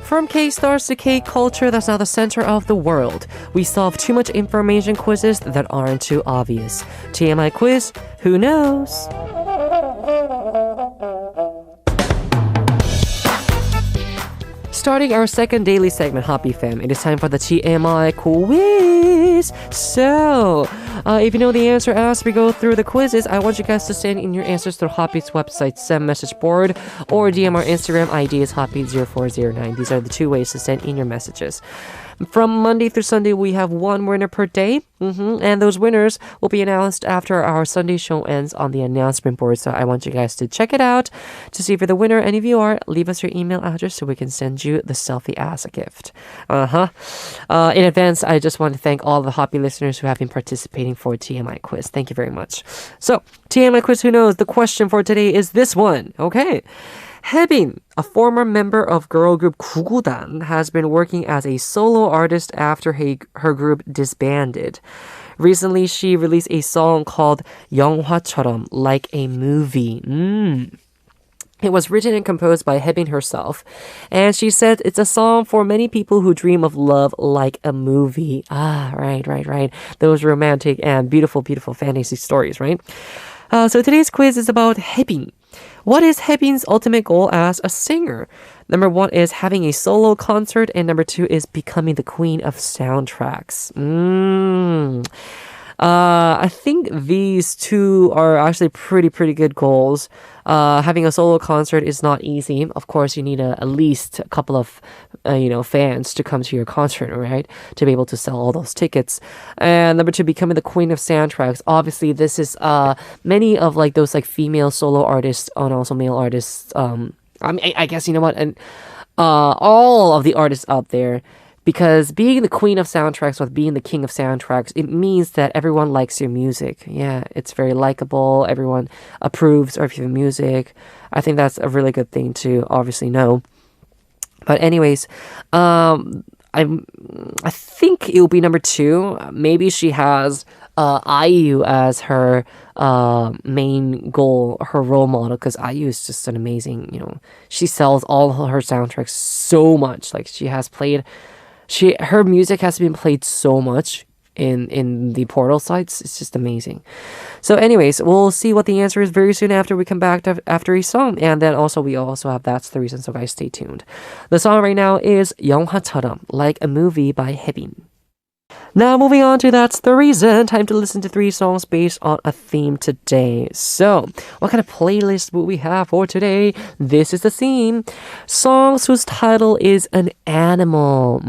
A: From K-stars to K-culture, that's now the center of the world. We solve too much information quizzes that aren't too obvious. TMI quiz, who knows? Starting our second daily segment, Hoppy Fam, it is time for the TMI quiz. So, if you know the answer as we go through the quizzes, I want you guys to send in your answers through Hoppy's website, send message board, or DM our Instagram ID is Hoppy0409. These are the two ways to send in your messages. From Monday through Sunday, we have one winner per day. And those winners will be announced after our Sunday show ends on the announcement board. So I want you guys to check it out to see if you're the winner. And if you are, leave us your email address so we can send you the selfie as a gift. In advance, I just want to thank all the HOTBEAT listeners who have been participating for TMI quiz. Thank you very much. So, TMI quiz, who knows? The question for today is this one. Okay. Haebin, a former member of girl group 구구단, has been working as a solo artist after her group disbanded. Recently, she released a song called 영화처럼, like a movie. It was written and composed by Haebin herself, and she said it's a song for many people who dream of love like a movie. Right. Those romantic and beautiful fantasy stories, right? So today's quiz is about Haebin. What is Haebin's ultimate goal as a singer? Number 1 is having a solo concert, and number 2 is becoming the queen of soundtracks. I think these two are actually pretty good goals. Having a solo concert is not easy. Of course, you need at least a couple of fans to come to your concert, right? To be able to sell all those tickets. And number 2, becoming the queen of soundtracks. Obviously, this is many of like those like female solo artists and also male artists. I guess you know what, and all of the artists out there. Because being the queen of soundtracks or being the king of soundtracks, it means that everyone likes your music. Yeah, it's very likable. Everyone approves of your music. I think that's a really good thing to obviously know. But anyways, I think it will be number 2. Maybe she has IU as her main goal, her role model, because IU is just an amazing, she sells all her soundtracks so much. Like her music has been played so much in the portal sites. It's just amazing. So anyways, we'll see what the answer is very soon after we come back after a song. And then also we also have That's the Reason, so guys stay tuned. The song right now is 영화처럼, like a movie by Haebin. Now moving on to That's the Reason. Time to listen to 3 songs based on a theme today. So, what kind of playlist will we have for today? This is the theme. Songs whose title is an animal.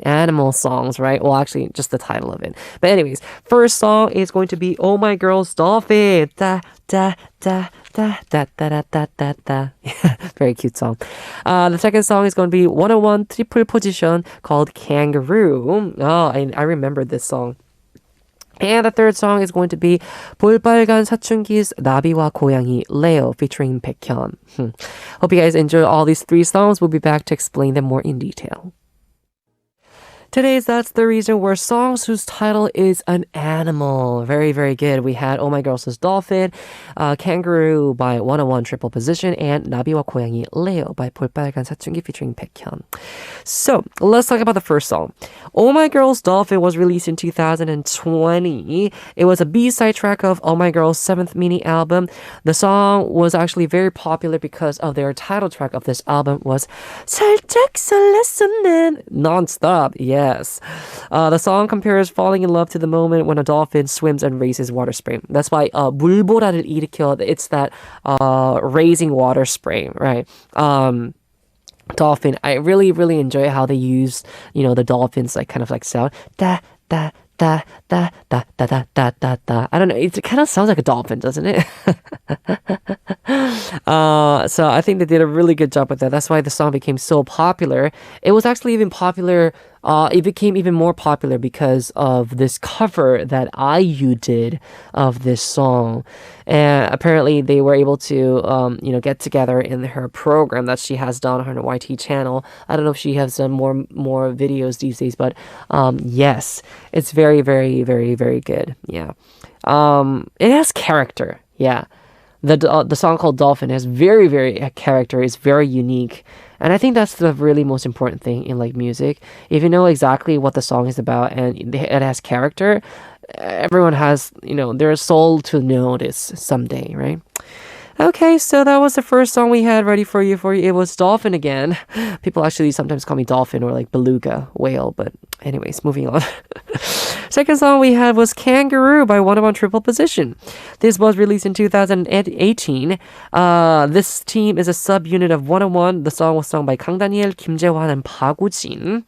A: Animal songs, right? Well, actually, just the title of it. But anyways, first song is going to be Oh My Girl's Dolphin. Da, da, da, da, da, da, da, da, da. Very cute song. The second song is going to be 101 Triple Position called Kangaroo. Oh, I remember this song. And the third song is going to be 볼빨간 사춘기's 나비와 고양이 Leo featuring Baekhyun. Hope you guys enjoy all these 3 songs. We'll be back to explain them more in detail. Today's That's the Reason were songs whose title is an animal. Very, very good. We had Oh My Girls' Dolphin, Kangaroo by 101 Triple Position, and 나비와 고양이 Leo by 볼빨간 사춘기 featuring Baekhyun. So, let's talk about the first song. Oh My Girls' Dolphin was released in 2020. It was a B-side track of Oh My Girls' 7th mini album. The song was actually very popular because of their title track of this album was 살짝 설렜었는 non-stop. Yes. The song compares falling in love to the moment when a dolphin swims and raises water spray. That's why 물보라를 일으켜, it's that raising water spray, right? Dolphin. I really, really enjoy how they use, the dolphins like kind of like sound. Da, da, da, da, da, da, da, da, da, da. I don't know. It kind of sounds like a dolphin, doesn't it? So I think they did a really good job with that. That's why the song became so popular. It was actually even popular. It became even more popular because of this cover that IU did of this song. And apparently they were able to, get together in her program that she has done on her YT channel. I don't know if she has done more videos these days, but yes, it's very, very, very, very good. Yeah. It has character. Yeah. The song called Dolphin has very, very character. It's very unique. And I think that's the really most important thing in like music. If you know exactly what the song is about and it has character, everyone has, their soul to know this someday, right? Okay, so that was the first song we had ready for you. It was Dolphin again. People actually sometimes call me Dolphin or like beluga, whale, but anyways, moving on. Second song we had was Kangaroo by 101 Triple Position. This was released in 2018. This team is a subunit of 101. The song was sung by Kang Daniel, Kim Jae-hwan, and Park Woo-jin.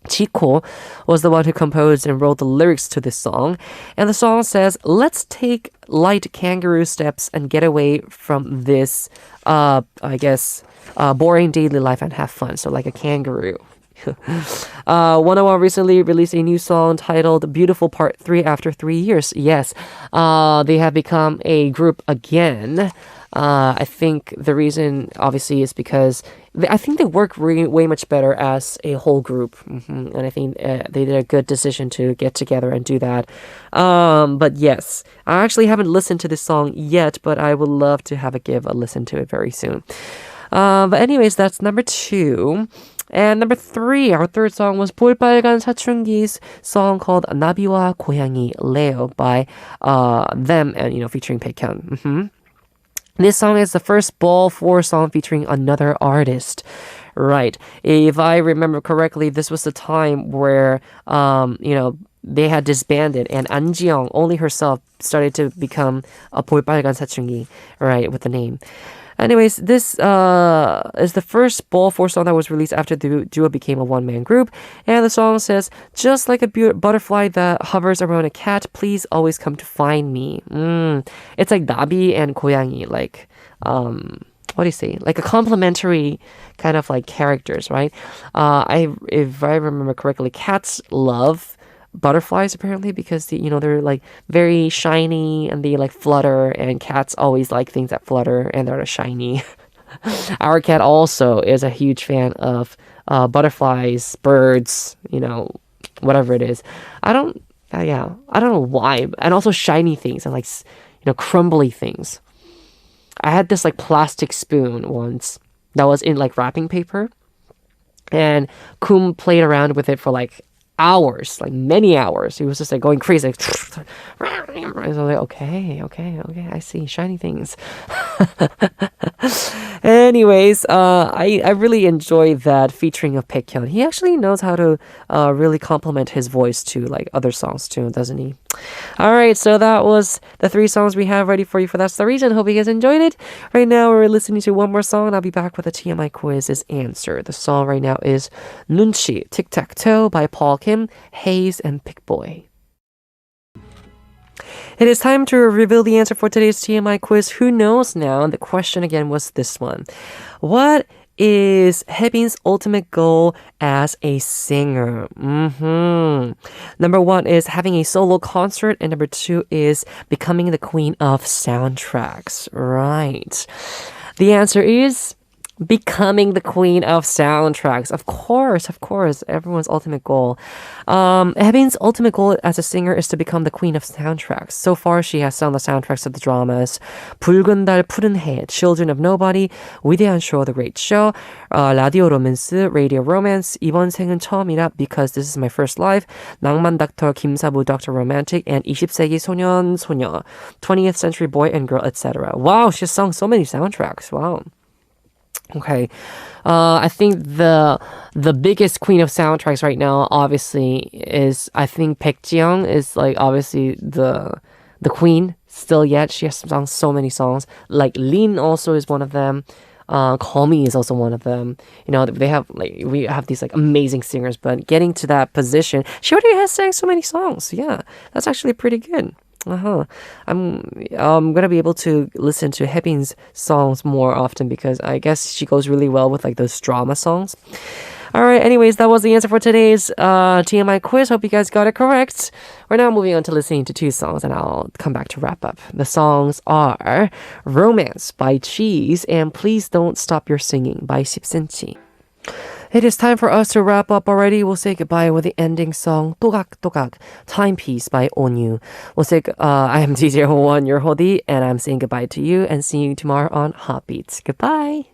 A: Chico was the one who composed and wrote the lyrics to this song. And the song says, let's take light kangaroo steps and get away from this, boring daily life and have fun. So like a kangaroo. 101 recently released a new song titled Beautiful Part 3 after 3 years. Yes, they have become a group again. I think the reason, obviously, is because I think they work way much better as a whole group. And I think they did a good decision to get together and do that. But yes, I actually haven't listened to this song yet, but I would love to give a listen to it very soon. But anyways, that's number 2. And number 3, our third song was 볼빨간 사춘기's song called 나비와 고양이 Leo by them and featuring Baekhyun. This song is the first BBOL4 song featuring another artist. Right. If I remember correctly, this was the time where they had disbanded and Angie only herself started to become a 볼빨간 사춘기, right, with the name. Anyways, this is the first BBOL4 song that was released after the duo became a one-man group. And the song says, just like a butterfly that hovers around a cat, please always come to find me. It's like 나비 and 고양이, like, what do you say? Like a complementary kind of like characters, right? If I remember correctly, cats love butterflies apparently because they're like very shiny and they like flutter, and cats always like things that flutter and that are shiny. Our cat also is a huge fan of butterflies, birds, whatever it is. I don't know why. And also shiny things and like crumbly things. I had this like plastic spoon once that was in like wrapping paper, and Kum played around with it for like hours, like many hours. He was just like going crazy. Like, I was like, okay, I see shiny things. Anyways, I really enjoy that featuring of Baekhyun. He actually knows how to really complement his voice to like other songs too, doesn't he? All right, so that was the 3 songs we have ready for you for That's the Reason. Hope you guys enjoyed it. Right now we're listening to one more song and I'll be back with a TMI Quiz's answer. The song right now is 눈치, Tic-Tac-Toe by Paul Kim, Hayes, and Pick Boy. It is time to reveal the answer for today's TMI quiz. Who knows now? The question again was this one. What is Haebin's ultimate goal as a singer? Number 1 is having a solo concert, and number 2 is becoming the queen of soundtracks. Right. The answer is Becoming the queen of soundtracks. Of course. Everyone's ultimate goal. Haebin's ultimate goal as a singer is to become the queen of soundtracks. So far, she has sung the soundtracks of the dramas 붉은 달 푸른 해, Children of Nobody, 위대한 쇼, The Great Show, 라디오 로맨스, Radio Romance, 이번 생은 처음이라, Because This Is My First Life, 낭만 닥터, 김사부, Dr. Romantic, and 20세기 소년, 소녀, 20th Century Boy and Girl, etc. Wow, she's sung so many soundtracks. Wow. Okay, I think the biggest queen of soundtracks right now, obviously, is I think Baekhyun is like obviously the queen still yet. She has sung so many songs. Like Lin also is one of them. Call Me is also one of them. You know, we have these like amazing singers, but getting to that position, she already has sang so many songs. Yeah, that's actually pretty good. I'm gonna be able to listen to Haebin's songs more often because I guess she goes really well with like those drama songs. Alright, anyways, that was the answer for today's TMI quiz. Hope you guys got it correct. We're now moving on to listening to two songs and I'll come back to wrap up. The songs are Romance by Cheese and Please Don't Stop Your Singing by 10cm. It is time for us to wrap up already. We'll say goodbye with the ending song 또각또각 Timepiece by Onyu. We'll say I am DJ Howon, your Hodi, and I'm saying goodbye to you and see you tomorrow on HOTBEAT. Goodbye.